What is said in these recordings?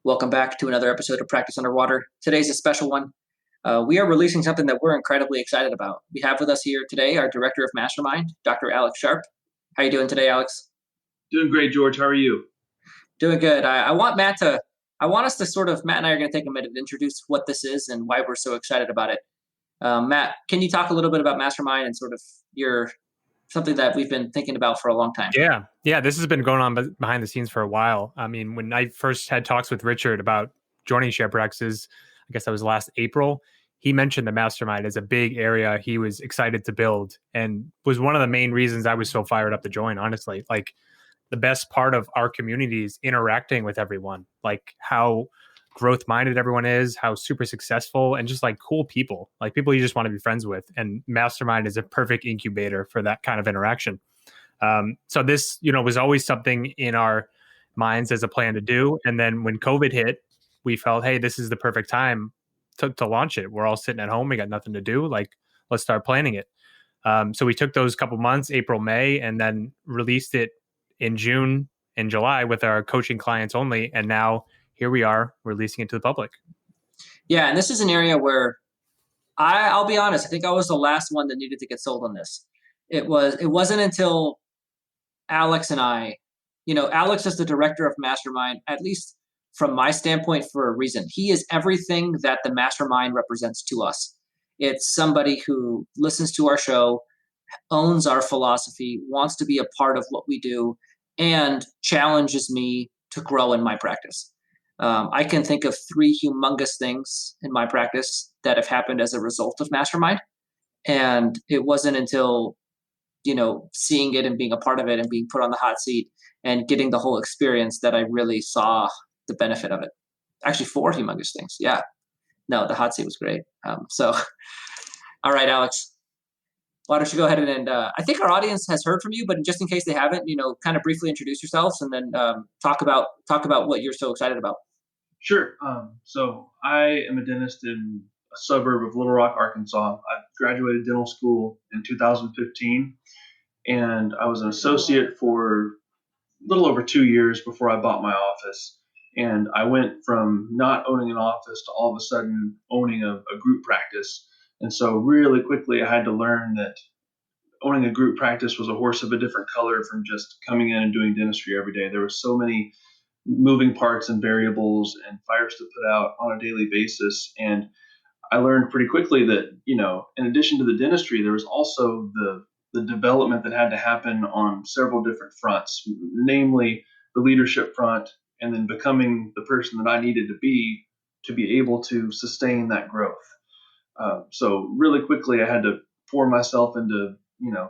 Welcome back to another episode of Practice Underwater. Today's a special one. We are releasing something that we're incredibly excited about. We have with us here today our Director of Mastermind, Dr. Alex Sharp. How are you doing today, Alex? Doing great, George. How are you? Doing good. I want us to Matt and I are going to take a minute to introduce what this is and why we're so excited about it. Matt, can you talk a little bit about Mastermind and something that we've been thinking about for a long time? Yeah. This has been going on behind the scenes for a while. I mean, when I first had talks with Richard about joining Share Practices, I guess that was last April, he mentioned the mastermind as a big area he was excited to build and was one of the main reasons I was so fired up to join, honestly. Like, the best part of our community is interacting with everyone, like how growth minded everyone is, how super successful, and just like cool people, like people you just want to be friends with. And Mastermind is a perfect incubator for that kind of interaction. So this, was always something in our minds as a plan to do. And then when COVID hit, we felt, hey, this is the perfect time to launch it. We're all sitting at home. We got nothing to do. Like, let's start planning it. So we took those couple months, April, May, and then released it in June and July with our coaching clients only. And now here we are releasing it to the public. Yeah. And this is an area where I'll be honest, I think I was the last one that needed to get sold on this. It wasn't until Alex and Alex is the director of Mastermind, at least from my standpoint, for a reason. He is everything that the Mastermind represents to us. It's somebody who listens to our show, owns our philosophy, wants to be a part of what we do, and challenges me to grow in my practice. I can think of 3 humongous things in my practice that have happened as a result of Mastermind. And it wasn't until, seeing it and being a part of it and being put on the hot seat and getting the whole experience that I really saw the benefit of it. Actually, 4 humongous things. Yeah. No, the hot seat was great. All right, Alex, why don't you go ahead and I think our audience has heard from you, but just in case they haven't, kind of briefly introduce yourselves and then talk about what you're so excited about. Sure. So I am a dentist in a suburb of Little Rock, Arkansas. I graduated dental school in 2015, and I was an associate for a little over 2 years before I bought my office. And I went from not owning an office to all of a sudden owning a group practice. And so really quickly, I had to learn that owning a group practice was a horse of a different color from just coming in and doing dentistry every day. There were so many moving parts and variables and fires to put out on a daily basis. And I learned pretty quickly that, in addition to the dentistry, there was also the development that had to happen on several different fronts, namely the leadership front, and then becoming the person that I needed to be able to sustain that growth. So really quickly, I had to pour myself into,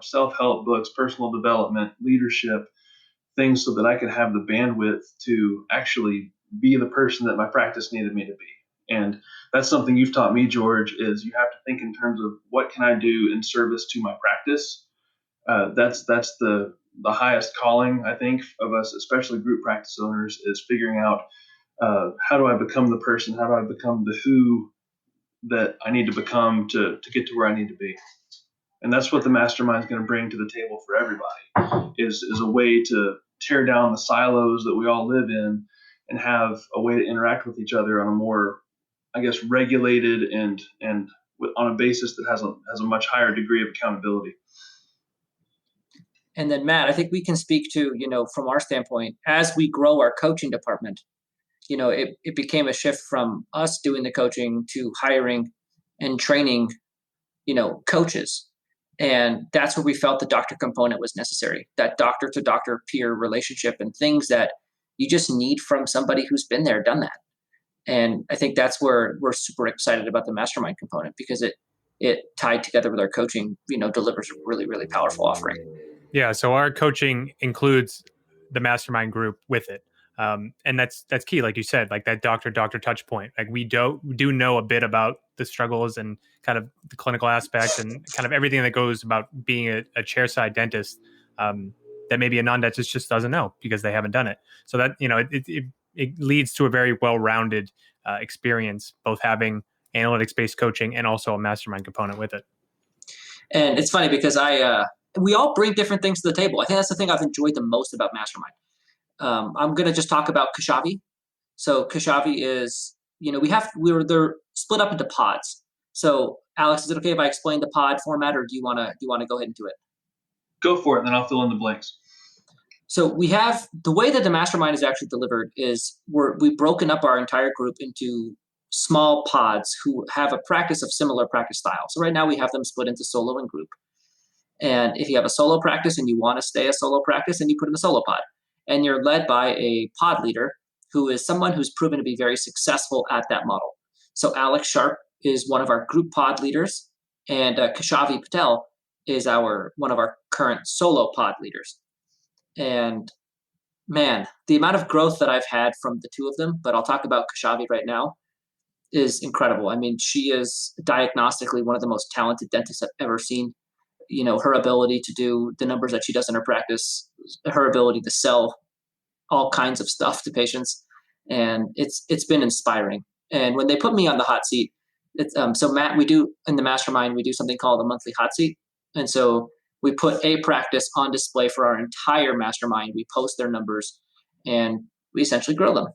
self-help books, personal development, leadership, things so that I could have the bandwidth to actually be the person that my practice needed me to be. And that's something you've taught me, George, is you have to think in terms of what can I do in service to my practice. That's the highest calling, I think, of us, especially group practice owners, is figuring out how do I become the person, how do I become the who that I need to become to get to where I need to be. And that's what the mastermind is going to bring to the table for everybody, is a way to tear down the silos that we all live in and have a way to interact with each other on a more, I guess, regulated and on a basis that has a much higher degree of accountability. And then Matt, I think we can speak to, from our standpoint, as we grow our coaching department, it became a shift from us doing the coaching to hiring and training, coaches. And that's where we felt the doctor component was necessary, that doctor to doctor peer relationship and things that you just need from somebody who's been there, done that. And I think that's where we're super excited about the mastermind component, because it tied together with our coaching, delivers a really, really powerful offering. Yeah. So our coaching includes the mastermind group with it. And that's key. Like you said, like that doctor touch point, like we do know a bit about the struggles and kind of the clinical aspects and kind of everything that goes about being a chairside dentist, that maybe a non-dentist just doesn't know because they haven't done it. So that, it leads to a very well-rounded experience, both having analytics-based coaching and also a mastermind component with it. And it's funny because we all bring different things to the table. I think that's the thing I've enjoyed the most about Mastermind. I'm going to just talk about Kashavi. So Kashavi is, they're split up into pods. So Alex, is it okay if I explain the pod format, or do you want to go ahead and do it? Go for it, and then I'll fill in the blanks. So we have the way that the mastermind is actually delivered is we've broken up our entire group into small pods who have a practice of similar practice style. So right now we have them split into solo and group. And if you have a solo practice and you want to stay a solo practice, then you put in a solo pod. And you're led by a pod leader who is someone who's proven to be very successful at that model. So Alex Sharp is one of our group pod leaders, and Kashavi Patel is one of our current solo pod leaders. And man, the amount of growth that I've had from the two of them, but I'll talk about Kashavi right now, is incredible. I mean, she is diagnostically one of the most talented dentists I've ever seen. Her ability to do the numbers that she does in her practice, her ability to sell all kinds of stuff to patients, and it's been inspiring. And when they put me on the hot seat, so Matt, we do in the mastermind, we do something called a monthly hot seat, and so we put a practice on display for our entire mastermind. We post their numbers, and we essentially grill them.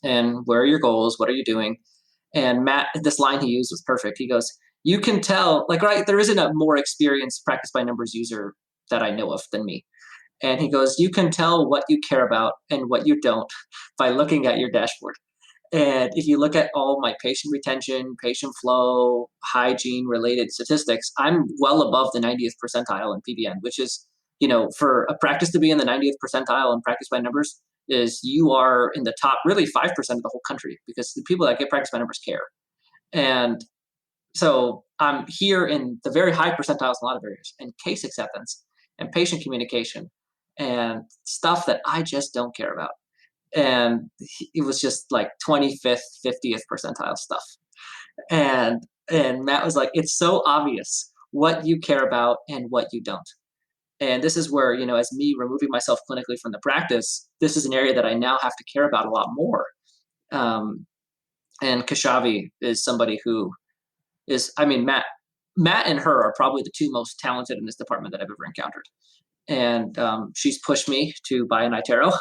And where are your goals? What are you doing? And Matt, this line he used was perfect. He goes, "You can tell, like, right, there isn't a more experienced practice by numbers user that I know of than me." And he goes, "You can tell what you care about and what you don't by looking at your dashboard. And if you look at all my patient retention, patient flow, hygiene related statistics, I'm well above the 90th percentile in PBN, which is, for a practice to be in the 90th percentile in practice by numbers, is you are in the top really 5% of the whole country, because the people that get practice by numbers care. And so I'm here in the very high percentiles in a lot of areas, and case acceptance and patient communication and stuff that I just don't care about. And it was just like 25th, 50th percentile stuff. And Matt was like, "It's so obvious what you care about and what you don't." And this is where, as me removing myself clinically from the practice, this is an area that I now have to care about a lot more. And Kashavi is somebody who is, I mean, Matt and her are probably the two most talented in this department that I've ever encountered. And she's pushed me to buy an iTero.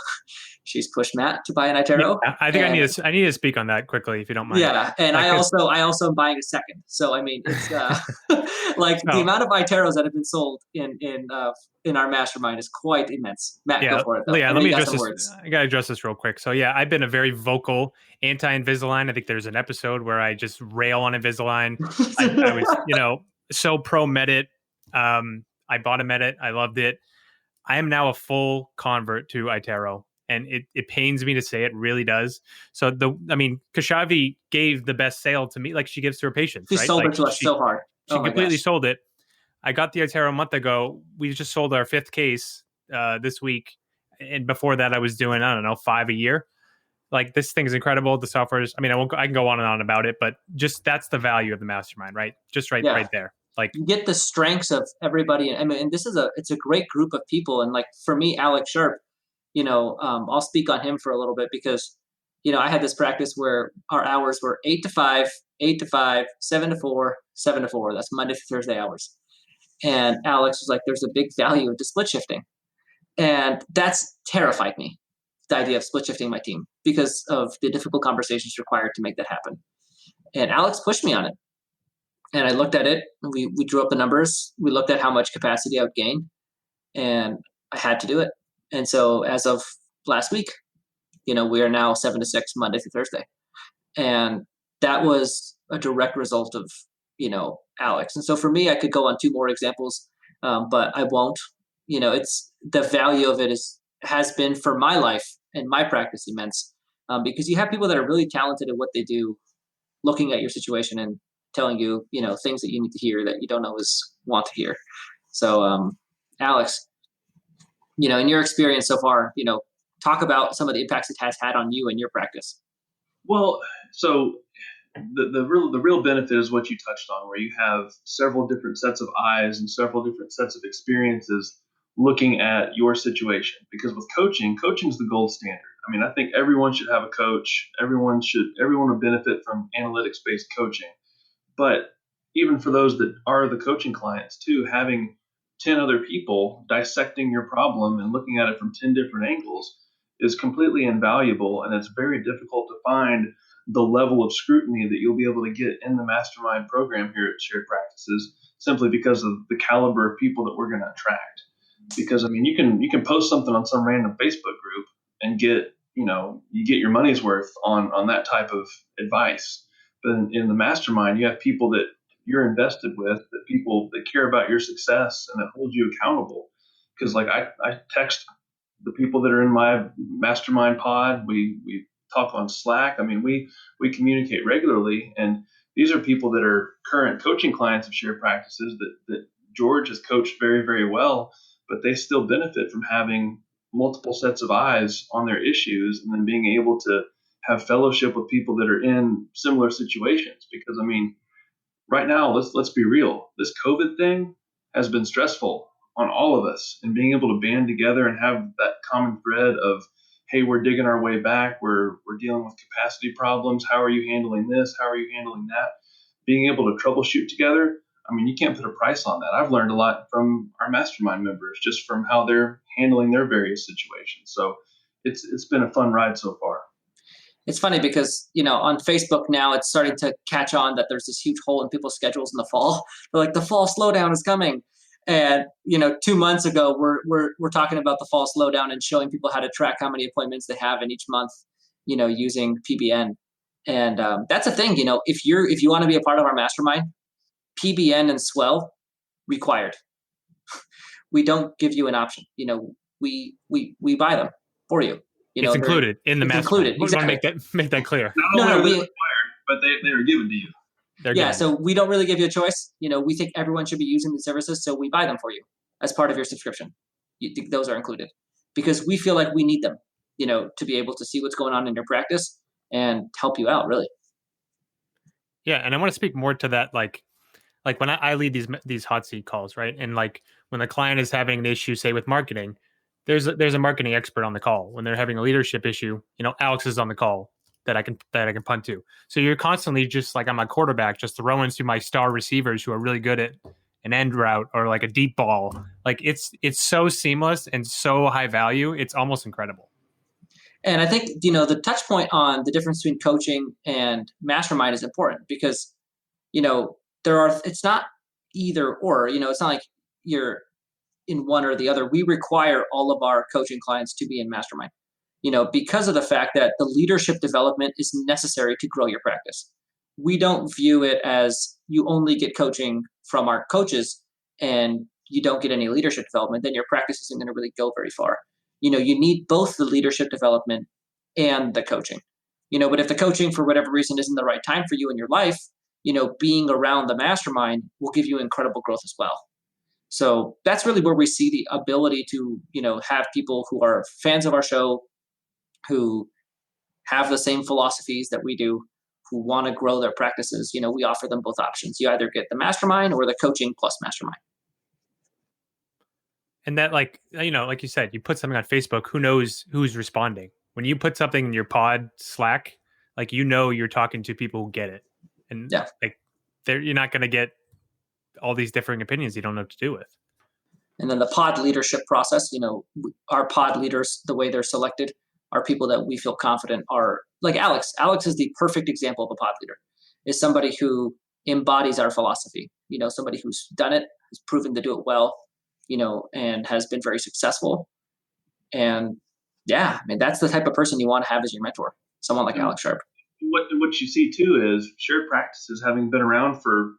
She's pushed Matt to buy an iTero. Yeah, I think I need to speak on that quickly, if you don't mind. Yeah, and I also am buying a second. So I mean, it's like the amount of iTeros that have been sold in our mastermind is quite immense. Matt, go for it. Though. Yeah, let me address this. I gotta address this real quick. So yeah, I've been a very vocal anti-Invisalign. I think there's an episode where I just rail on Invisalign. I was, so pro Medit. I bought a Medit. I loved it. I am now a full convert to iTero, and it pains me to say it, really does. So Kashavi gave the best sale to me, like she gives to her patients. She right? sold it to us so hard. She completely sold it. I got the iTero a month ago. We just sold our 5th case this week, and before that, I was doing 5 a year. Like, this thing is incredible. The software is. I mean, I can go on and on about it, but just that's the value of the mastermind, right? Just right there. Like, you get the strengths of everybody. I mean, and it's a great group of people. And like for me, Alex Sharp, I'll speak on him for a little bit because, I had this practice where our hours were 8 to 5, 8 to 5, 7 to 4, 7 to 4. That's Monday to Thursday hours. And Alex was like, "There's a big value into split shifting." And that's terrified me, the idea of split shifting my team, because of the difficult conversations required to make that happen. And Alex pushed me on it. And I looked at it, we drew up the numbers, we looked at how much capacity I would gain, and I had to do it. And so as of last week, we are now 7 to 6, Monday through Thursday. And that was a direct result of, Alex. And so for me, I could go on 2 more examples, but I won't. It's the value of it has been for my life and my practice immense, because you have people that are really talented at what they do, looking at your situation and telling you, things that you need to hear that you don't always want to hear. So, Alex, in your experience so far, talk about some of the impacts it has had on you and your practice. Well, so the real benefit is what you touched on, where you have several different sets of eyes and several different sets of experiences looking at your situation. Because with coaching is the gold standard. I mean, I think everyone should have a coach. Everyone would benefit from analytics-based coaching. But even for those that are the coaching clients too, having 10 other people dissecting your problem and looking at it from 10 different angles is completely invaluable, and it's very difficult to find the level of scrutiny that you'll be able to get in the mastermind program here at Shared Practices, simply because of the caliber of people that we're going to attract. Because I mean, you can post something on some random Facebook group and get you get your money's worth on that type of advice. But in the mastermind, you have people that you're invested with, that people that care about your success and that hold you accountable. Because like I text the people that are in my mastermind pod. We talk on Slack. I mean, we communicate regularly, and these are people that are current coaching clients of Shared Practices that George has coached very, very well, but they still benefit from having multiple sets of eyes on their issues, and then being able to have fellowship with people that are in similar situations. Because I mean, right now, let's be real. This COVID thing has been stressful on all of us, and being able to band together and have that common thread of, hey, we're digging our way back. We're dealing with capacity problems. How are you handling this? How are you handling that? Being able to troubleshoot together. I mean, you can't put a price on that. I've learned a lot from our mastermind members, just from how they're handling their various situations. So it's been a fun ride so far. It's funny because, on Facebook now it's starting to catch on that there's this huge hole in people's schedules in the fall. They're like, the fall slowdown is coming. And, 2 months ago, we're talking about the fall slowdown and showing people how to track how many appointments they have in each month, using PBN. And that's a thing, if you want to be a part of our mastermind, PBN and Swell required. We don't give you an option. We buy them for you. It's included in the mastermind. We want to make that clear. Not only are they required, but they are given to you. So we don't really give you a choice. We think everyone should be using these services, so we buy them for you as part of your subscription. Those are included because we feel like we need them, to be able to see what's going on in your practice and help you out, really. Yeah, and I want to speak more to that, like when I lead these hot seat calls, right? And like when the client is having an issue, say with marketing, there's a marketing expert on the call. When they're having a leadership issue, Alex is on the call that I can punt to. So you're constantly just like, I'm a quarterback, just throwing to my star receivers who are really good at an end route or like a deep ball. Like it's so seamless and so high value. It's almost incredible. And I think, the touch point on the difference between coaching and mastermind is important because, it's not either or, it's not like you're in one or the other. We require all of our coaching clients to be in mastermind, because of the fact that the leadership development is necessary to grow your practice. We don't view it as you only get coaching from our coaches and you don't get any leadership development, then your practice isn't going to really go very far. You need both the leadership development and the coaching, but if the coaching for whatever reason isn't the right time for you in your life, being around the mastermind will give you incredible growth as well. So that's really where we see the ability to, have people who are fans of our show, who have the same philosophies that we do, who want to grow their practices. We offer them both options. You either get the mastermind or the coaching plus mastermind. And that, like you said, you put something on Facebook, who knows who's responding? When you put something in your pod Slack, like, you're talking to people who get it. And you're not going to get all these differing opinions you don't know what to do with. And then the pod leadership process, our pod leaders, the way they're selected are people that we feel confident are like Alex. Alex is the perfect example of a pod leader, is somebody who embodies our philosophy, somebody who's done it, has proven to do it well, and has been very successful. And that's the type of person you want to have as your mentor, someone like Alex Sharp. What you see too is Shared Practices, having been around for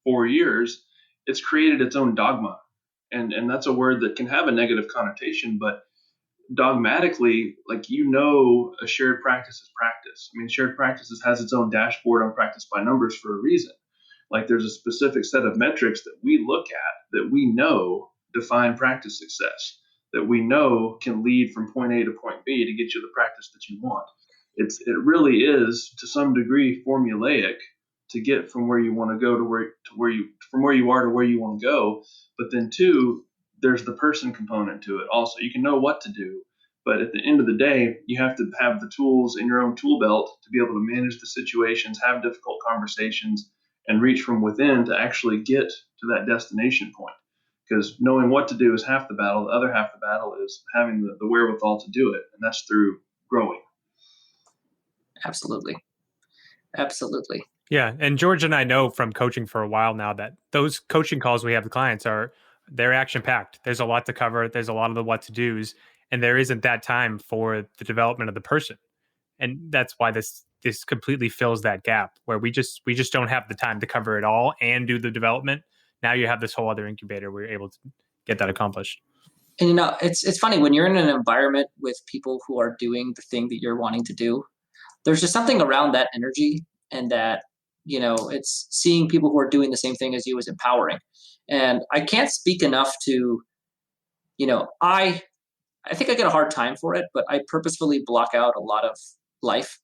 4 years, it's created its own dogma. And that's a word that can have a negative connotation, but dogmatically, a shared practice is practice. I mean, Shared Practices has its own dashboard on practice by numbers for a reason. Like, there's a specific set of metrics that we look at that we know define practice success, that we know can lead from point A to point B to get you the practice that you want. It really is, to some degree, formulaic to get from where you want to go from where you are to where you want to go. But then too, there's the person component to it also. You can know what to do, but at the end of the day, you have to have the tools in your own tool belt to be able to manage the situations, have difficult conversations, and reach from within to actually get to that destination point. because knowing what to do is half the battle. The other half the battle is having the wherewithal to do it, and that's through growing. Absolutely. Absolutely. Yeah, and George and I know from coaching for a while now that those coaching calls we have with clients they're action packed. There's a lot to cover. There's a lot of the what to dos, and there isn't that time for the development of the person. And that's why this completely fills that gap where we just don't have the time to cover it all and do the development. Now you have this whole other incubator where you're able to get that accomplished. And it's funny when you're in an environment with people who are doing the thing that you're wanting to do. There's just something around that energy, and that it's seeing people who are doing the same thing as you is empowering. And I can't speak enough to, I think I get a hard time for it, but I purposefully block out a lot of life.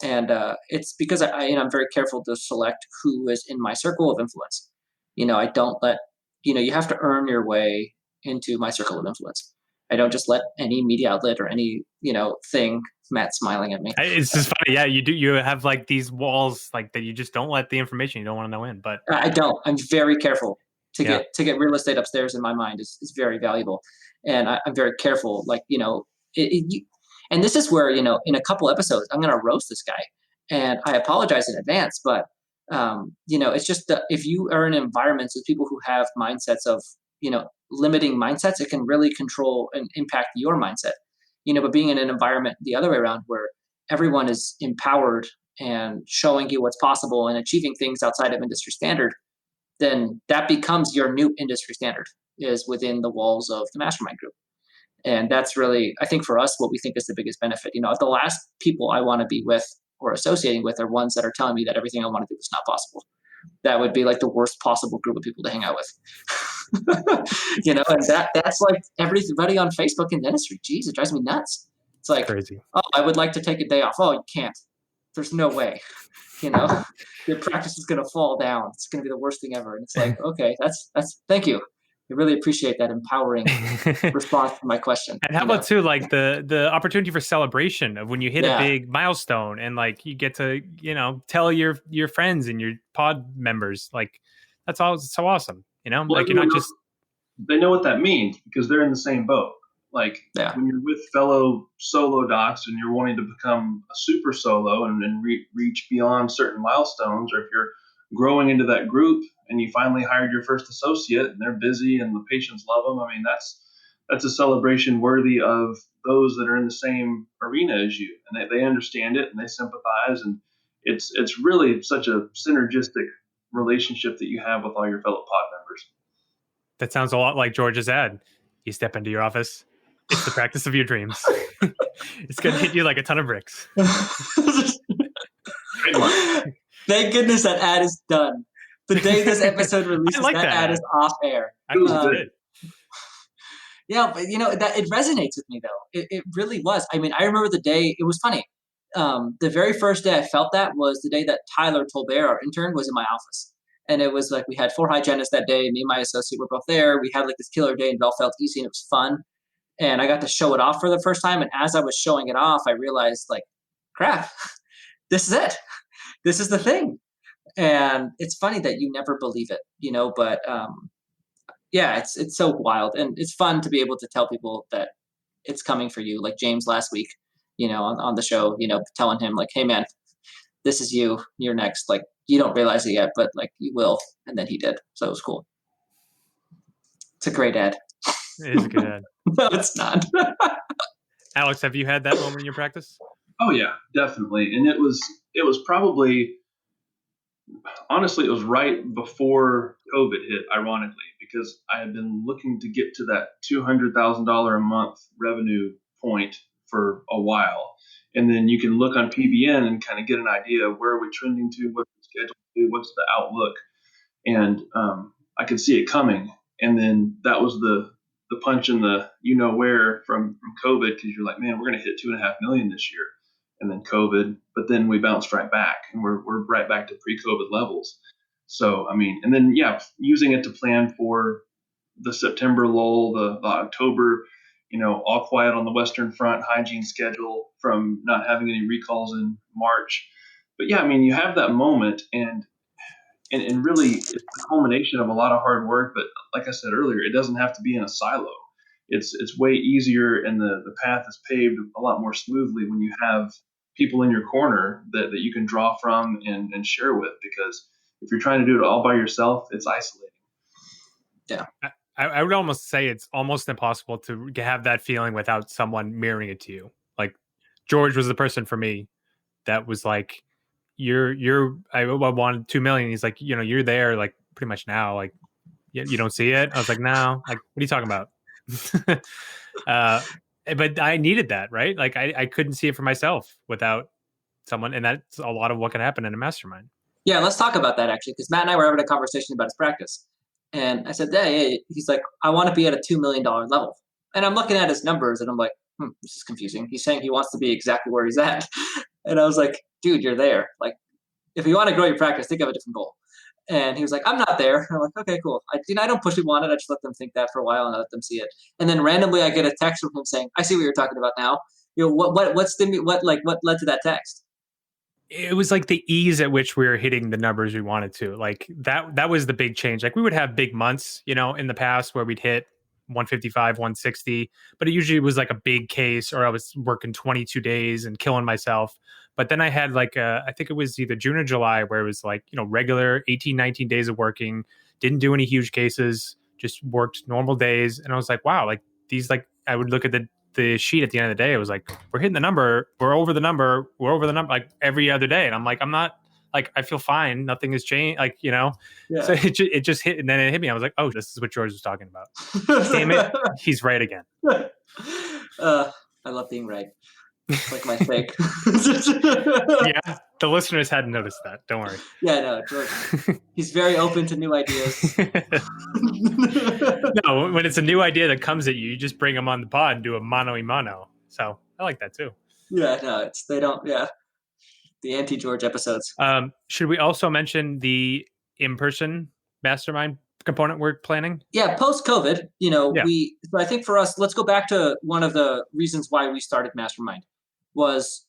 And it's because I'm very careful to select who is in my circle of influence. I don't let, you have to earn your way into my circle of influence. I don't just let any media outlet or any, thing. Matt's smiling at me. It's just funny. Yeah, you do. You have like these walls like that. You just don't let the information you don't want to know in. But I don't. I'm very careful to get real estate upstairs in my mind is very valuable, and I'm very careful. Like and this is where in a couple episodes I'm going to roast this guy, and I apologize in advance. But it's just that if you are in environments with people who have mindsets of limiting mindsets, it can really control and impact your mindset. But being in an environment the other way around where everyone is empowered and showing you what's possible and achieving things outside of industry standard, then that becomes your new industry standard, is within the walls of the mastermind group. And that's really, I think for us, what we think is the biggest benefit. The last people I want to be with or associating with are ones that are telling me that everything I want to do is not possible. That would be like the worst possible group of people to hang out with. And that's like everybody on Facebook in dentistry. Jeez, it drives me nuts. It's like, crazy. Oh, I would like to take a day off. Oh, you can't. There's no way. Your practice is going to fall down. It's going to be the worst thing ever. And it's like, okay, that's thank you. I really appreciate that empowering response to my question. And how about too, like the opportunity for celebration of when you hit a big milestone, and like you get to tell your friends and your pod members, like that's all so awesome. Well, like you're not just, they know what that means because they're in the same boat. Like when you're with fellow solo docs and you're wanting to become a super solo and reach beyond certain milestones, or if you're growing into that group and you finally hired your first associate and they're busy and the patients love them, I mean, that's a celebration worthy of those that are in the same arena as you, and they understand it and they sympathize, and it's really such a synergistic relationship that you have with all your fellow pod members. That sounds a lot like George's ad. You step into your office, it's the practice of your dreams. It's going to hit you like a ton of bricks. Thank goodness that ad is done. The day this episode releases, that ad is off air. Yeah, but that it resonates with me though. It really was. I mean, I remember the day. It was funny. The very first day I felt that was the day that Tyler Tolbert, our intern, was in my office. And it was like we had 4 hygienists that day. Me and my associate were both there. We had like this killer day and it all felt easy and it was fun. And I got to show it off for the first time. And as I was showing it off, I realized like, crap, this is it. This is the thing. And it's funny that you never believe it, but yeah, it's so wild. And it's fun to be able to tell people that it's coming for you. Like James last week, on the show, telling him like, hey man, this is you, you're next. Like, you don't realize it yet, but like you will. And then he did. So it was cool. It's a great ad. It is a good ad. No, it's not. Alex, have you had that moment in your practice? Oh yeah, definitely. And it was probably, honestly, it was right before COVID hit, ironically, because I had been looking to get to that $200,000 a month revenue point for a while. And then you can look on PBN and kind of get an idea of where are we trending to, what's the schedule to, what's the outlook. And I could see it coming. And then that was the punch in the where from COVID, because you're like, man, we're going to hit 2.5 million this year. And then COVID, but then we bounced right back and we're right back to pre-COVID levels. So, I mean, and then, using it to plan for the September lull, the October, all quiet on the Western Front hygiene schedule from not having any recalls in March. But yeah, I mean, you have that moment and And really, it's the culmination of a lot of hard work. But like I said earlier, it doesn't have to be in a silo. It's way easier, and the path is paved a lot more smoothly when you have people in your corner that you can draw from and share with. Because if you're trying to do it all by yourself, it's isolating. Yeah. I would almost say it's almost impossible to have that feeling without someone mirroring it to you. Like George was the person for me that was like, I wanted 2 million. He's like, you're there like pretty much now. Like, you don't see it. I was like, no, like, what are you talking about? But I needed that, right? Like I couldn't see it for myself without someone. And that's a lot of what can happen in a mastermind. Yeah, let's talk about that actually, because Matt and I were having a conversation about his practice. And I said, hey, he's like, I want to be at a $2 million level. And I'm looking at his numbers and I'm like, this is confusing. He's saying he wants to be exactly where he's at. And I was like, dude, you're there. Like, if you want to grow your practice, think of a different goal. And he was like, I'm not there. And I'm like, okay, cool. I don't push people on it. I just let them think that for a while and I let them see it. And then randomly I get a text from him saying, I see what you're talking about now. What led to that text? It was like the ease at which we were hitting the numbers we wanted to. Like that was the big change. Like we would have big months, in the past where we'd hit 155, 160, but it usually was like a big case, or I was working 22 days and killing myself. But then I had like I think it was either June or July where it was like, regular 18, 19 days of working, didn't do any huge cases, just worked normal days. And I was like, wow, like these, like I would look at the sheet at the end of the day. It was like, we're hitting the number, we're over the number, like every other day. And I'm like, I'm not, like, I feel fine. Nothing has changed. Like, Yeah. So it just hit, and then it hit me. I was like, oh, this is what George was talking about. Damn it. He's right again. I love being right. It's like my fake. Yeah. The listeners hadn't noticed that. Don't worry. Yeah, no, George. He's very open to new ideas. No, when it's a new idea that comes at you, you just bring them on the pod and do a mano-a-mano. So I like that too. Yeah, no, the anti-George episodes. Should we also mention the in-person mastermind component we're planning? Yeah, post-COVID, so I think for us, let's go back to one of the reasons why we started Mastermind was,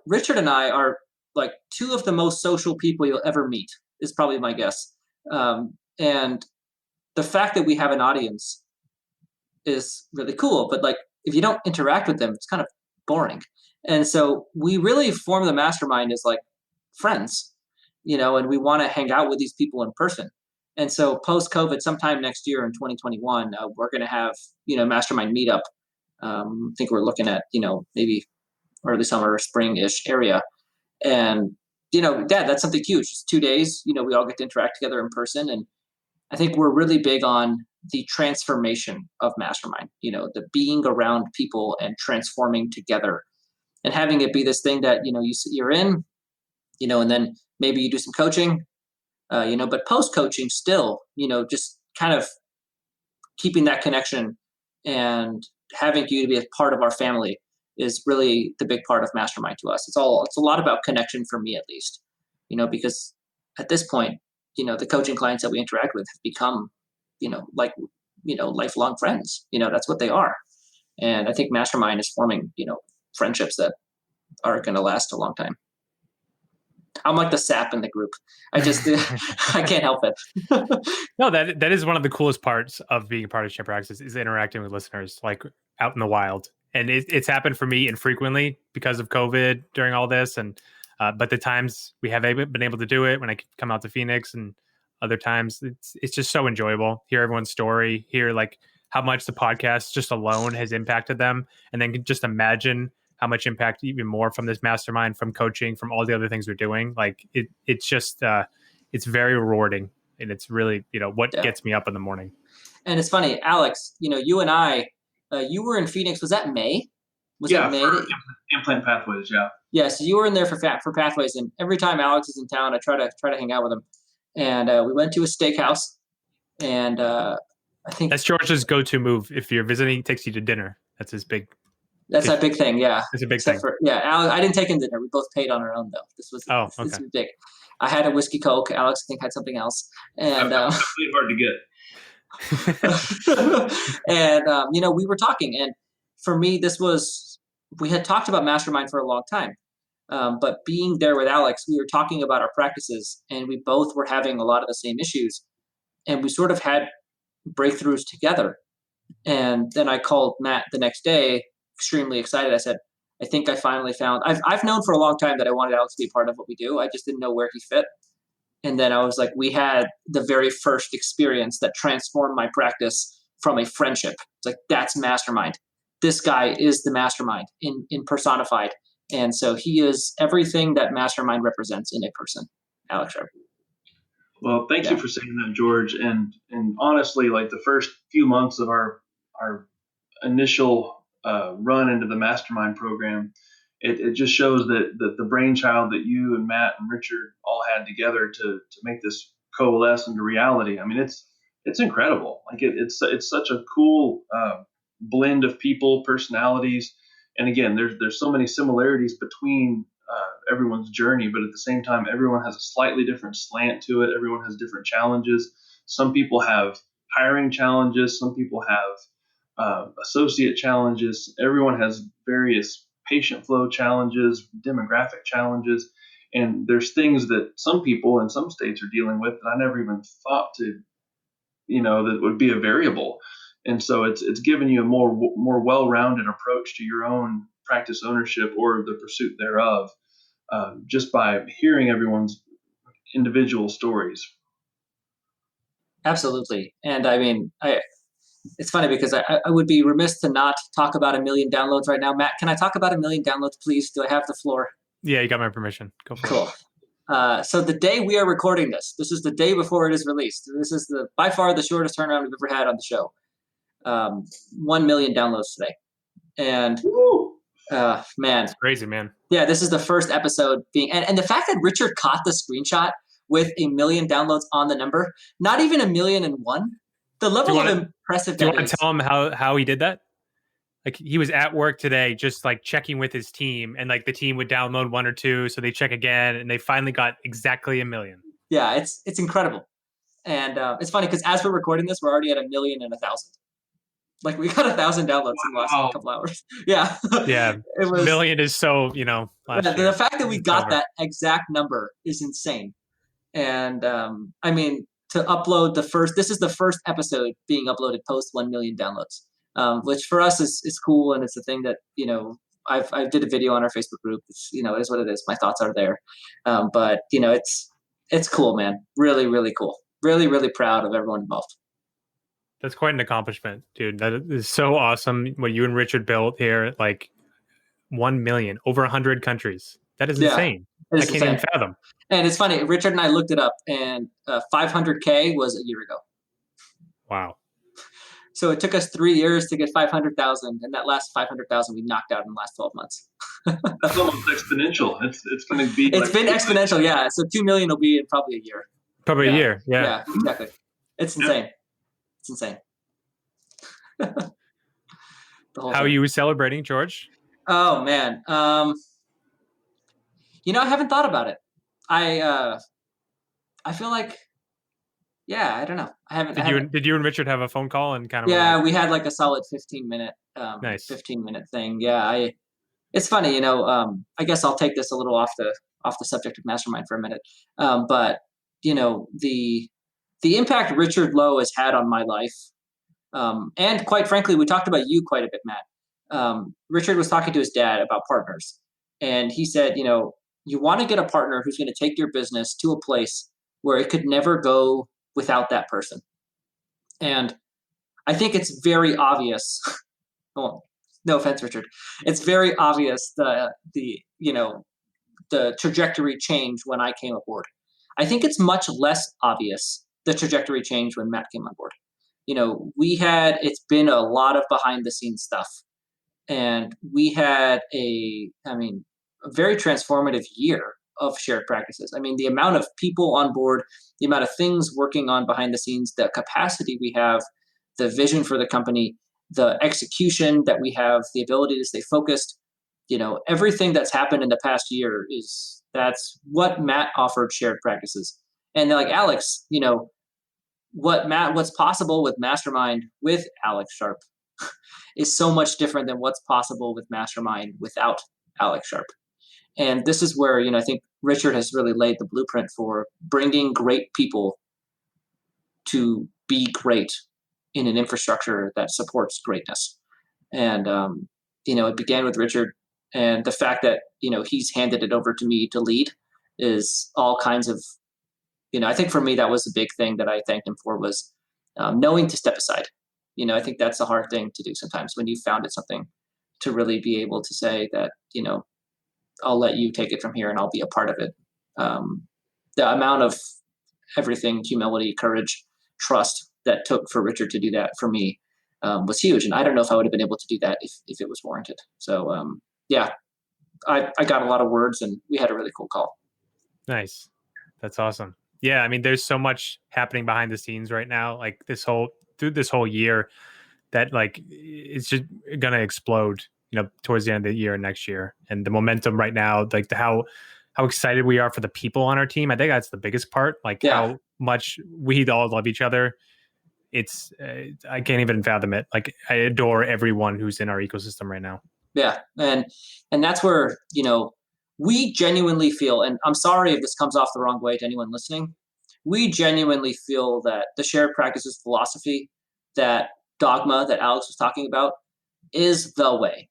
Richard and I are like two of the most social people you'll ever meet, is probably my guess. And the fact that we have an audience is really cool, but like if you don't interact with them, it's kind of boring. And so we really form the mastermind as like friends, and we want to hang out with these people in person. And so post-COVID, sometime next year in 2021, we're going to have, mastermind meetup. I think we're looking at, maybe early summer or spring-ish area. And, that's something huge. It's 2 days, we all get to interact together in person. And I think we're really big on the transformation of mastermind, the being around people and transforming together and having it be this thing that, you're in, and then maybe you do some coaching, but post-coaching still, just kind of keeping that connection and having you to be a part of our family is really the big part of mastermind to us. It's a lot about connection for me, at least, because at this point, the coaching clients that we interact with have become, lifelong friends, that's what they are. And I think mastermind is forming, friendships that are going to last a long time. I'm like the sap in the group. I just, I can't help it. No, that is one of the coolest parts of being a part of Champ Practice is interacting with listeners like out in the wild. And it's happened for me infrequently because of COVID during all this. And, but the times we have been able to do it when I come out to Phoenix and other times it's just so enjoyable. Hear everyone's story, hear like how much the podcast just alone has impacted them. And then just imagine how much impact even more from this mastermind, from coaching, from all the other things we're doing. Like it's just, it's very rewarding. And it's really, what gets me up in the morning. And it's funny, Alex, you and I, you were in Phoenix. Was that May? That May? Implant Pathways. Yeah. Yeah. So you were in there for Pathways. And every time Alex is in town, I try to hang out with him. And we went to a steakhouse and I think that's George's go-to move. If you're visiting, he takes you to dinner. That's his big. That's a big thing, yeah. It's a big thing. Alex, I didn't take him to dinner. We both paid on our own, though. This was big. I had a whiskey Coke. Alex, I think, had something else. And it's really hard to get. And we were talking. And for me, we had talked about Mastermind for a long time. But being there with Alex, we were talking about our practices, and we both were having a lot of the same issues, and we sort of had breakthroughs together. And then I called Matt the next day, extremely excited. I said, I think I finally found. I've known for a long time that I wanted Alex to be a part of what we do. I just didn't know where he fit. And then I was like, we had the very first experience that transformed my practice from a friendship. It's like, that's mastermind. This guy is the mastermind in personified. And so he is everything that mastermind represents in a person, Alex Sharp. Well, thank you for saying that, George. And honestly, like the first few months of our initial run into the mastermind program, it just shows that the brainchild that you and Matt and Richard all had together to make this coalesce into reality. I mean, it's incredible. Like it's such a cool blend of people, personalities, and again, there's so many similarities between everyone's journey, but at the same time, everyone has a slightly different slant to it. Everyone has different challenges. Some people have hiring challenges. Some people have associate challenges. Everyone has various patient flow challenges, demographic challenges, and there's things that some people in some states are dealing with that I never even thought to, that would be a variable. And so it's given you a more well-rounded approach to your own practice ownership or the pursuit thereof, just by hearing everyone's individual stories. Absolutely. And I mean, it's funny because I would be remiss to not talk about 1 million downloads right now. Matt, can I talk about 1 million downloads, please? Do I have the floor? Yeah, you got my permission. Go for it. Cool. So the day we are recording this is the day before it is released. This is by far the shortest turnaround we've ever had on the show. 1 million downloads today. And man. It's crazy, man. Yeah, this is the first episode being, and the fact that Richard caught the screenshot with 1 million downloads on the number, not even 1,000,001. The level of impressive. Do you want to tell him how he did that? Like he was at work today, just like checking with his team, and like the team would download 1 or 2, so they check again, and they finally got exactly 1 million. Yeah, it's incredible, and it's funny because as we're recording this, we're already at 1,000,001. Like we got 1,000 downloads in the last couple hours. Yeah, yeah. It was 1 million is so the fact that we got that exact number is insane, and I mean to upload this is the first episode being uploaded post 1 million downloads. Which for us is cool, and it's a thing that I did a video on our Facebook group. It's, it is what it is. My thoughts are there, but it's cool, man. Really, really cool. Really, really proud of everyone involved. That's quite an accomplishment, dude. That is so awesome. What you and Richard built here, like 1 million, over 100 countries. That is insane. I can't even fathom. And it's funny. Richard and I looked it up, and 500K was a year ago. Wow. So it took us 3 years to get 500,000, and that last 500,000 we knocked out in the last 12 months. That's almost exponential. It's going to be. It's been exponential, yeah. So 2 million will be in probably a year. Probably a year, yeah. Yeah, exactly. It's insane. Yeah. It's insane. How are you celebrating, George? Oh man, I haven't thought about it. I feel like. Yeah, I don't know. I haven't. Did you and Richard have a phone call and kind of? Yeah, we had like a solid 15-minute, nice 15-minute thing. Yeah, it's funny, I guess I'll take this a little off the subject of Mastermind for a minute. But the impact Richard Lowe has had on my life, and quite frankly, we talked about you quite a bit, Matt. Richard was talking to his dad about partners, and he said, you want to get a partner who's going to take your business to a place where it could never go without that person. And I think it's very obvious. Well, no offense, Richard. It's very obvious the trajectory change when I came aboard. I think it's much less obvious the trajectory change when Matt came on board. It's been a lot of behind the scenes stuff, and we had a very transformative year of shared practices. I mean, the amount of people on board, the amount of things working on behind the scenes, the capacity we have, the vision for the company, the execution that we have, the ability to stay focused, everything that's happened in the past year that's what Matt offered shared practices. And like Alex, what's possible with Mastermind with Alex Sharp is so much different than what's possible with Mastermind without Alex Sharp. And this is where, I think Richard has really laid the blueprint for bringing great people to be great in an infrastructure that supports greatness. And, it began with Richard, and the fact that, he's handed it over to me to lead is all kinds of, I think for me, that was a big thing that I thanked him for, was knowing to step aside. I think that's a hard thing to do sometimes when you've founded something, to really be able to say that, I'll let you take it from here and I'll be a part of it. The amount of everything, humility, courage, trust that took for Richard to do that for me was huge. And I don't know if I would have been able to do that if it was warranted. So yeah, I got a lot of words, and we had a really cool call. Nice. That's awesome. Yeah. I mean, there's so much happening behind the scenes right now, like through this whole year, that like it's just going to explode, towards the end of the year and next year. And the momentum right now, like how excited we are for the people on our team. I think that's the biggest part, like how much we all love each other. It's, I can't even fathom it. Like, I adore everyone who's in our ecosystem right now. Yeah. And that's where, we genuinely feel, and I'm sorry if this comes off the wrong way to anyone listening, we genuinely feel that the shared practices philosophy, that dogma that Alex was talking about, is the way.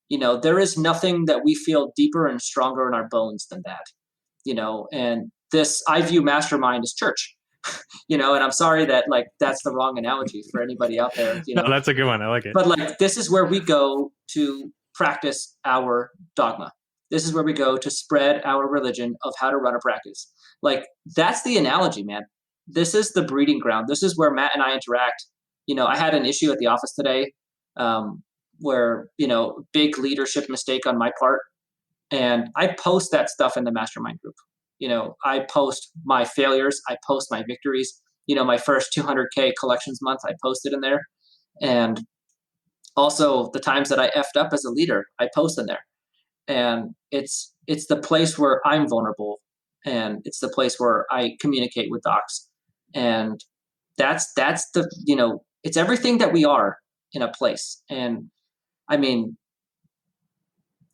There is nothing that we feel deeper and stronger in our bones than that. And this, I view Mastermind as church. And I'm sorry that like that's the wrong analogy for anybody out there. No, that's a good one. I like it. But like, this is where we go to practice our dogma. This is where we go to spread our religion of how to run a practice. Like, that's the analogy, man. This is the breeding ground. This is where Matt and I interact. I had an issue at the office today where, big leadership mistake on my part. And I post that stuff in the mastermind group. I post my failures. I post my victories. My first 200K collections month, I posted in there. And also the times that I effed up as a leader, I post in there. And it's the place where I'm vulnerable, and it's the place where I communicate with docs. And that's the, it's everything that we are in a place. And I mean,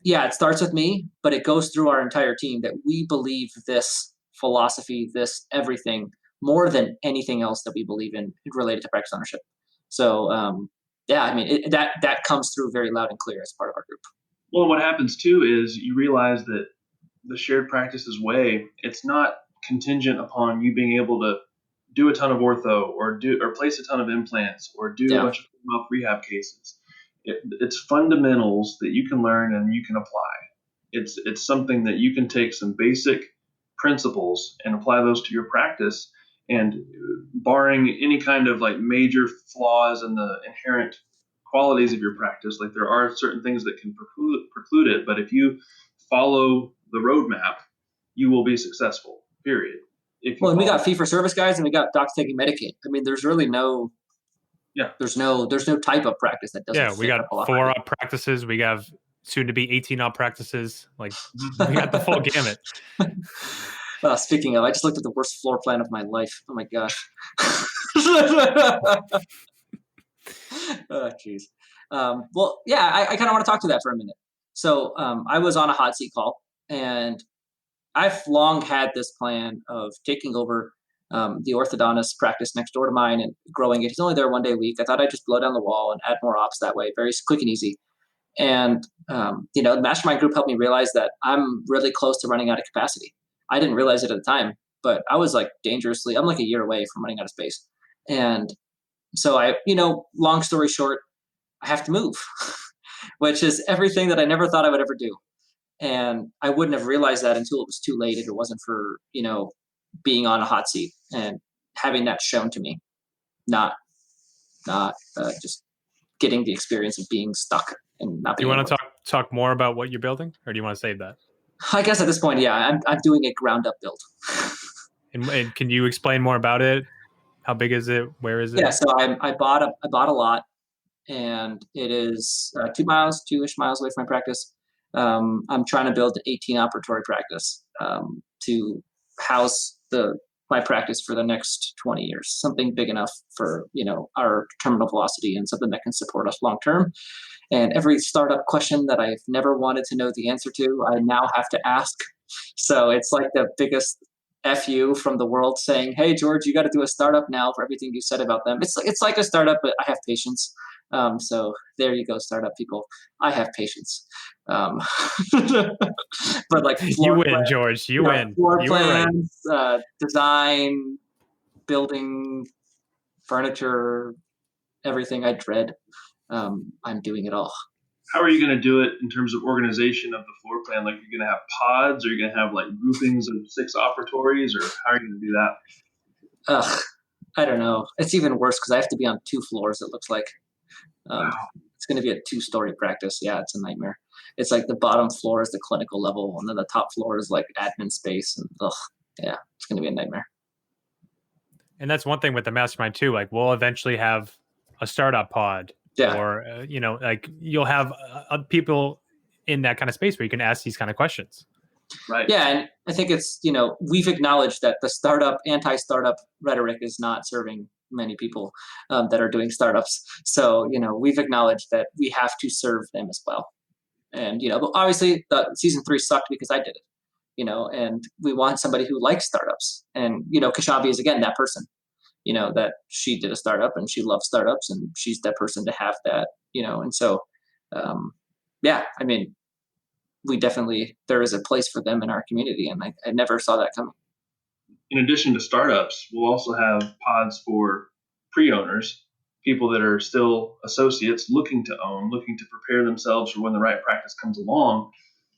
yeah, it starts with me, but it goes through our entire team, that we believe this philosophy, this everything, more than anything else that we believe in related to practice ownership. So yeah, I mean, that comes through very loud and clear as part of our group. Well, what happens too is you realize that the shared practices way, it's not contingent upon you being able to do a ton of ortho or place a ton of implants or do a bunch of mouth rehab cases. It's fundamentals that you can learn and you can apply. It's something that you can take some basic principles and apply those to your practice, and barring any kind of like major flaws in the inherent qualities of your practice, like there are certain things that can preclude it, but if you follow the roadmap, you will be successful, period. Well, and we got fee-for-service guys, and we got docs taking Medicaid. I mean, there's really no there's no type of practice that doesn't. Yeah, we got 4-op practices. We have soon to be 18-op practices. Like, we got the full gamut. Speaking of, I just looked at the worst floor plan of my life. Oh my gosh. Oh, jeez. Well, yeah, I kind of want to talk to that for a minute. So I was on a hot seat call, and I've long had this plan of taking over the orthodontist practice next door to mine and growing it. He's only there one day a week. I thought I'd just blow down the wall and add more ops that way, very quick and easy. And, the mastermind group helped me realize that I'm really close to running out of capacity. I didn't realize it at the time, but I was like I'm like a year away from running out of space. And so long story short, I have to move, which is everything that I never thought I would ever do. And I wouldn't have realized that until it was too late, if it wasn't for, being on a hot seat and having that shown to me, not just getting the experience of being stuck and not. Do you want to talk more about what you're building, or do you want to save that? I guess at this point, yeah, I'm doing a ground up build. and can you explain more about it? How big is it? Where is it? Yeah, so I bought a lot, and it is 2-ish miles away from my practice. I'm trying to build an 18 operatory practice to house the my practice for the next 20 years, something big enough for, our terminal velocity and something that can support us long term. And every startup question that I've never wanted to know the answer to, I now have to ask. So it's like the biggest FU from the world saying, "Hey, George, you got to do a startup now for everything you said about them." It's like a startup, but I have patience. So there you go, startup people. I have patience. But like you win, George. You win. Floor You were right. plans, design, building, furniture, everything I dread. I'm doing it all. How are you going to do it in terms of organization of the floor plan? Like, you're going to have pods, or you're going to have like groupings of 6 operatories, or how are you going to do that? I don't know. It's even worse because I have to be on 2 floors, it looks like. Wow. It's going to be a 2-story practice. Yeah, it's a nightmare. It's like the bottom floor is the clinical level, and then the top floor is like admin space. And yeah, it's going to be a nightmare. And that's one thing with the mastermind too. Like, we'll eventually have a startup pod. Yeah. Or, like you'll have people in that kind of space where you can ask these kind of questions. Right. Yeah. And I think it's, we've acknowledged that the anti-startup rhetoric is not serving many people that are doing startups. So, we've acknowledged that we have to serve them as well. And, but obviously season 3 sucked because I did it, and we want somebody who likes startups. And, Kashavi is, again, that person. That she did a startup and she loves startups, and she's that person to have that, and so, yeah, I mean, there is a place for them in our community, and I never saw that coming. In addition to startups, we'll also have pods for pre-owners, people that are still associates looking to own, looking to prepare themselves for when the right practice comes along.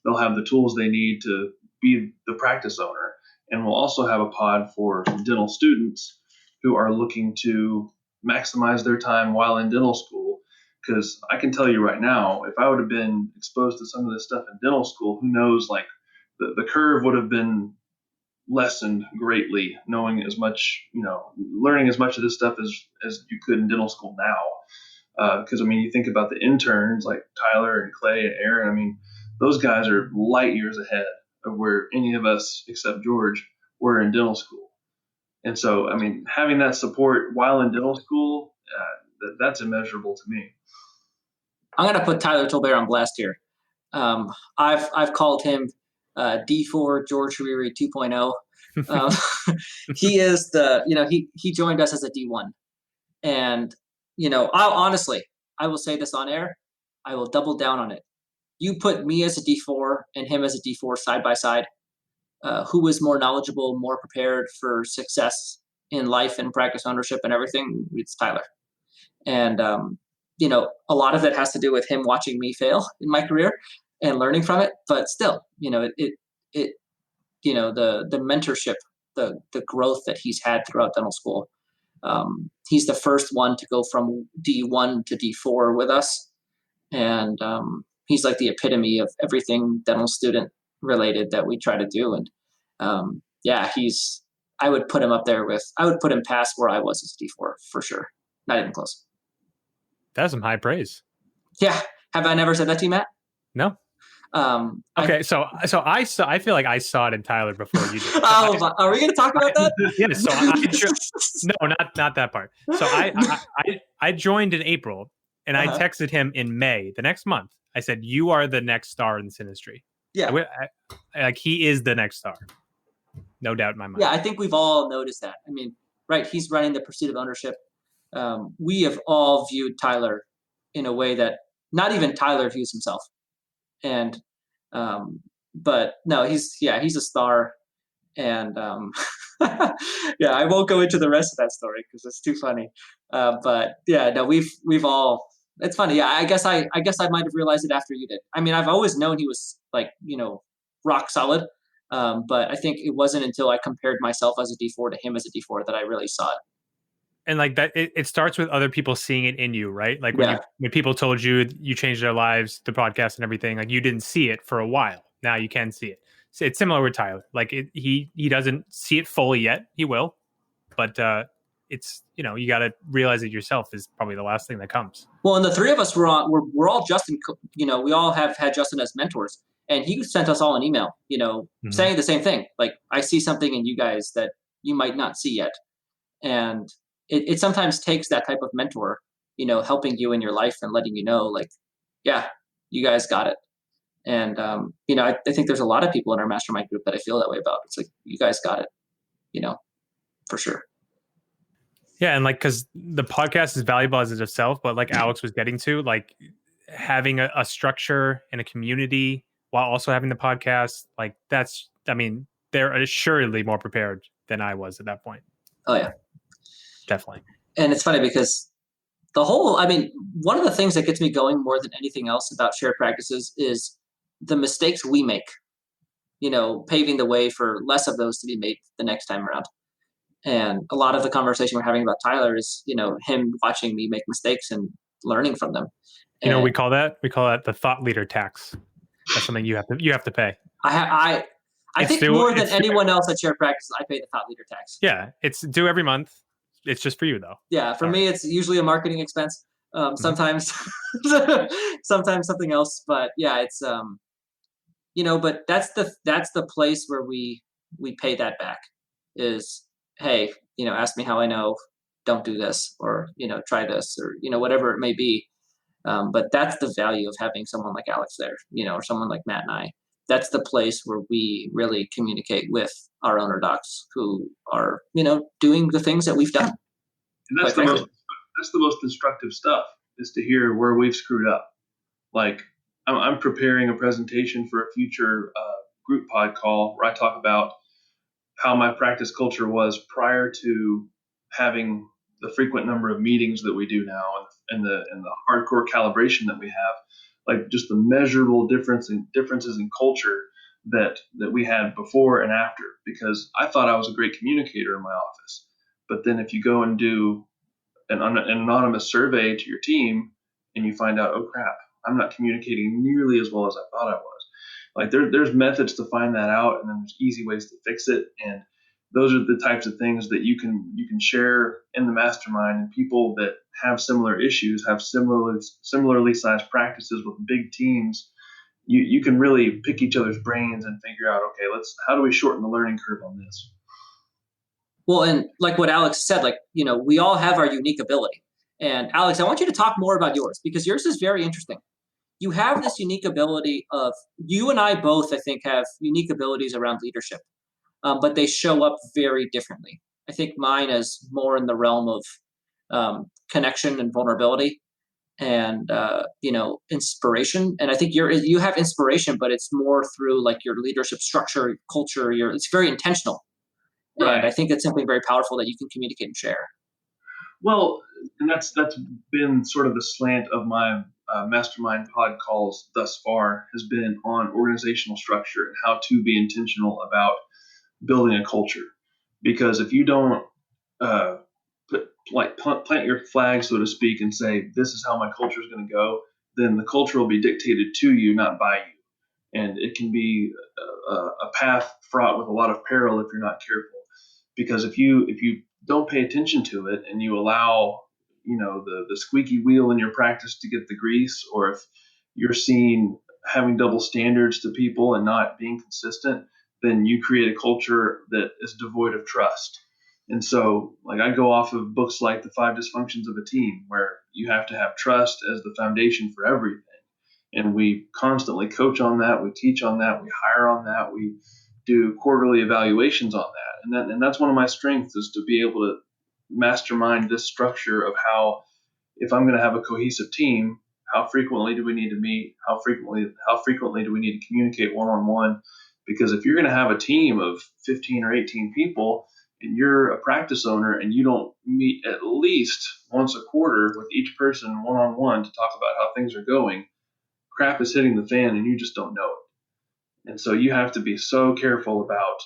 They'll have the tools they need to be the practice owner. And we'll also have a pod for dental students who are looking to maximize their time while in dental school. Because I can tell you right now, if I would have been exposed to some of this stuff in dental school, who knows, like the curve would have been lessened greatly, knowing as much, learning as much of this stuff as you could in dental school now. Because, you think about the interns like Tyler and Clay and Aaron, those guys are light years ahead of where any of us, except George, were in dental school. And so, having that support while in dental school, that's immeasurable to me. I'm going to put Tyler Tolbert on blast here. I've called him D4 George Hariri 2.0. He is he joined us as a D1. And, I will say this on air. I will double down on it. You put me as a D4 and him as a D4 side by side. Who is more knowledgeable, more prepared for success in life and practice ownership and everything? It's Tyler. And, a lot of it has to do with him watching me fail in my career and learning from it. But still, the mentorship, the growth that he's had throughout dental school. He's the first one to go from D1 to D4 with us. And he's like the epitome of everything dental student related that we try to do. And I would put him up there I would put him past where I was as a D4 for sure. Not even close. That's some high praise. Yeah. Have I never said that to you, Matt? No. Okay. So I feel like I saw it in Tyler before you did. Are we going to talk about that? Yeah. So no, not that part. So I joined in April, and I texted him in May, the next month. I said, "You are the next star in this industry." Yeah. Like, he is the next star. No doubt in my mind. Yeah, I think we've all noticed that. Right, he's running the pursuit of ownership. We have all viewed Tyler in a way that not even Tyler views himself. And, but no, he's a star. And, yeah, I won't go into the rest of that story because it's too funny. But yeah, no, we've all, it's funny. Yeah, I guess I might have realized it after you did. I've always known he was like, rock solid. But I think it wasn't until I compared myself as a D4 to him as a D4 that I really saw it. And like that, it starts with other people seeing it in you, right? Like when people told you changed their lives, the podcast and everything, like you didn't see it for a while. Now you can see it. So it's similar with Tyler. Like he doesn't see it fully yet. He will, but it's, you got to realize it yourself is probably the last thing that comes. Well, and the three of us we're all Justin. We all have had Justin as mentors, and he sent us all an email, saying the same thing. Like, I see something in you guys that you might not see yet. And it sometimes takes that type of mentor, helping you in your life and letting you know, like, yeah, you guys got it. And I think there's a lot of people in our mastermind group that I feel that way about. It's like, you guys got it, for sure. Yeah, and like, because the podcast is valuable as it itself, but like Alex was getting to, like having a structure and a community while also having the podcast, like they're assuredly more prepared than I was at that point. Oh yeah, definitely. And it's funny because one of the things that gets me going more than anything else about shared practices is the mistakes we make, paving the way for less of those to be made the next time around. And a lot of the conversation we're having about Tyler is, him watching me make mistakes and learning from them. And we call that the thought leader tax. That's something you have to pay. I think more than anyone else at shared practices, I pay the thought leader tax. Yeah, it's due every month. It's just for you though. Yeah, for me, it's usually a marketing expense. Sometimes, sometimes something else. But yeah, it's but that's the place where we pay that back. Is, hey, ask me how I know. Don't do this, or try this, or whatever it may be. But that's the value of having someone like Alex there, or someone like Matt and I. That's the place where we really communicate with our owner docs who are, doing the things that we've done. And that's the most instructive stuff, is to hear where we've screwed up. Like, I'm preparing a presentation for a future group pod call where I talk about how my practice culture was prior to having the frequent number of meetings that we do now, and the hardcore calibration that we have, like just the measurable differences in culture that we had before and after. Because I thought I was a great communicator in my office, but then if you go and do an anonymous survey to your team and you find out, oh crap, I'm not communicating nearly as well as I thought I was. Like there's methods to find that out, and then there's easy ways to fix it. And those are the types of things that you can share in the mastermind. And people that have similar issues, have similarly sized practices with big teams, you can really pick each other's brains and figure out, okay, how do we shorten the learning curve on this? Well, and like what Alex said, we all have our unique ability. And Alex, I want you to talk more about yours, because yours is very interesting. You have this unique ability of, you and I both, I think, have unique abilities around leadership, but they show up very differently. I think mine is more in the realm of connection and vulnerability, and inspiration. And I think you have inspiration, but it's more through like your leadership structure, culture. It's very intentional, right. And I think it's something very powerful that you can communicate and share. Well, and that's been sort of the slant of my mastermind pod calls thus far, has been on organizational structure and how to be intentional about building a culture. Because if you don't plant your flag, so to speak, and say, this is how my culture is going to go, then the culture will be dictated to you, not by you. And it can be a path fraught with a lot of peril if you're not careful. Because if you don't pay attention to it, and you allow the squeaky wheel in your practice to get the grease, or if you're seen having double standards to people and not being consistent, then you create a culture that is devoid of trust. And so, like, I go off of books like The 5 Dysfunctions of a Team, where you have to have trust as the foundation for everything. And we constantly coach on that, we teach on that, we hire on that, we do quarterly evaluations on that. And that's one of my strengths, is to be able to mastermind this structure of how, if I'm going to have a cohesive team, how frequently do we need to meet? How frequently do we need to communicate one-on-one? Because if you're going to have a team of 15 or 18 people, and you're a practice owner, and you don't meet at least once a quarter with each person one-on-one to talk about how things are going, crap is hitting the fan and you just don't know it. And so you have to be so careful about,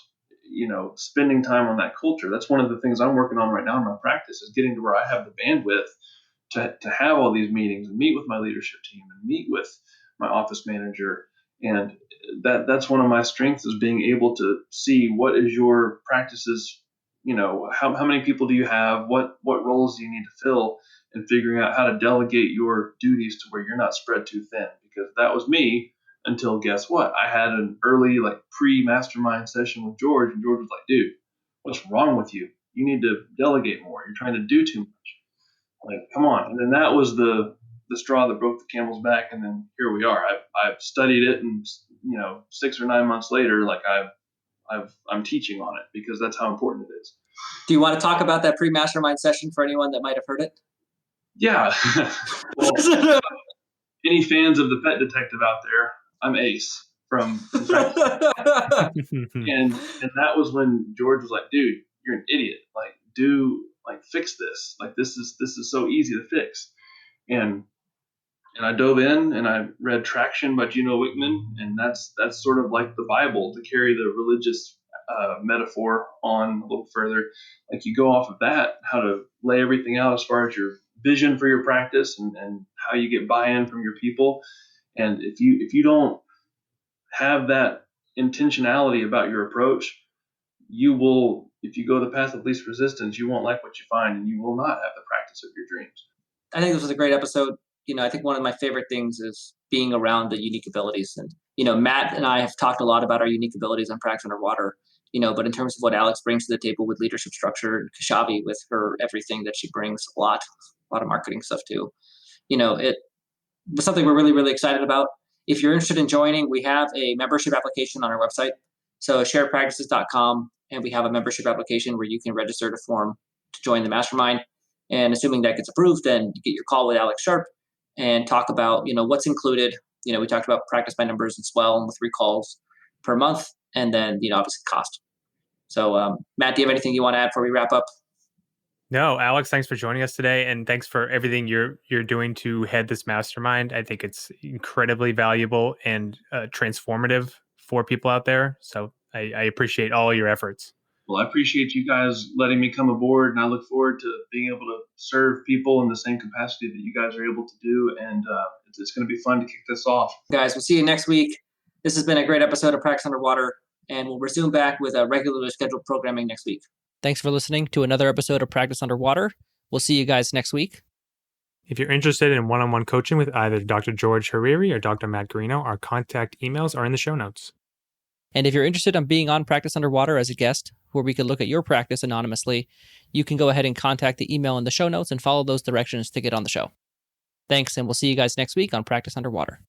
spending time on that culture. That's one of the things I'm working on right now in my practice, is getting to where I have the bandwidth to have all these meetings and meet with my leadership team and meet with my office manager. And that's one of my strengths, is being able to see what is your practices, how many people do you have, what roles do you need to fill, and figuring out how to delegate your duties to where you're not spread too thin. Because that was me until, guess what? I had an early, like, pre-mastermind session with George, and George was like, dude, what's wrong with you? You need to delegate more. You're trying to do too much. Like, come on. And then that was the straw that broke the camel's back. And then here we are. I've studied it, and 6 or 9 months later, like I'm teaching on it because that's how important it is. Do you want to talk about that pre-mastermind session for anyone that might have heard it? Yeah. Well, any fans of the Pet Detective out there, I'm Ace from and that was when George was like, dude, you're an idiot. Fix this. Like, this is so easy to fix. And I dove in and I read Traction by Gino Wickman, and that's sort of like the Bible to carry the religious metaphor on a little further. Like, you go off of that, how to lay everything out as far as your vision for your practice and how you get buy-in from your people. And if you don't have that intentionality about your approach, you will, if you go the path of least resistance, you won't like what you find, and you will not have the practice of your dreams. I think this was a great episode. I think one of my favorite things is being around the unique abilities. And, Matt and I have talked a lot about our unique abilities on Practice Underwater, but in terms of what Alex brings to the table with leadership structure, and Kashavi with her everything that she brings, a lot of marketing stuff too. It was something we're really, really excited about. If you're interested in joining, we have a membership application on our website. So sharedpractices.com, and we have a membership application where you can register to form to join the mastermind. And assuming that gets approved, then you get your call with Alex Sharp and talk about, what's included. We talked about practice by numbers and swell, and with 3 calls per month, and then, obviously cost. So, Matt, do you have anything you want to add before we wrap up? No, Alex, thanks for joining us today, and thanks for everything you're doing to head this mastermind. I think it's incredibly valuable and transformative for people out there. So I appreciate all your efforts. Well, I appreciate you guys letting me come aboard, and I look forward to being able to serve people in the same capacity that you guys are able to do. And it's going to be fun to kick this off. Guys, we'll see you next week. This has been a great episode of Practice Underwater, and we'll resume back with a regularly scheduled programming next week. Thanks for listening to another episode of Practice Underwater. We'll see you guys next week. If you're interested in one-on-one coaching with either Dr. George Hariri or Dr. Matt Garino, our contact emails are in the show notes. And if you're interested in being on Practice Underwater as a guest, where we could look at your practice anonymously, you can go ahead and contact the email in the show notes and follow those directions to get on the show. Thanks, and we'll see you guys next week on Practice Underwater.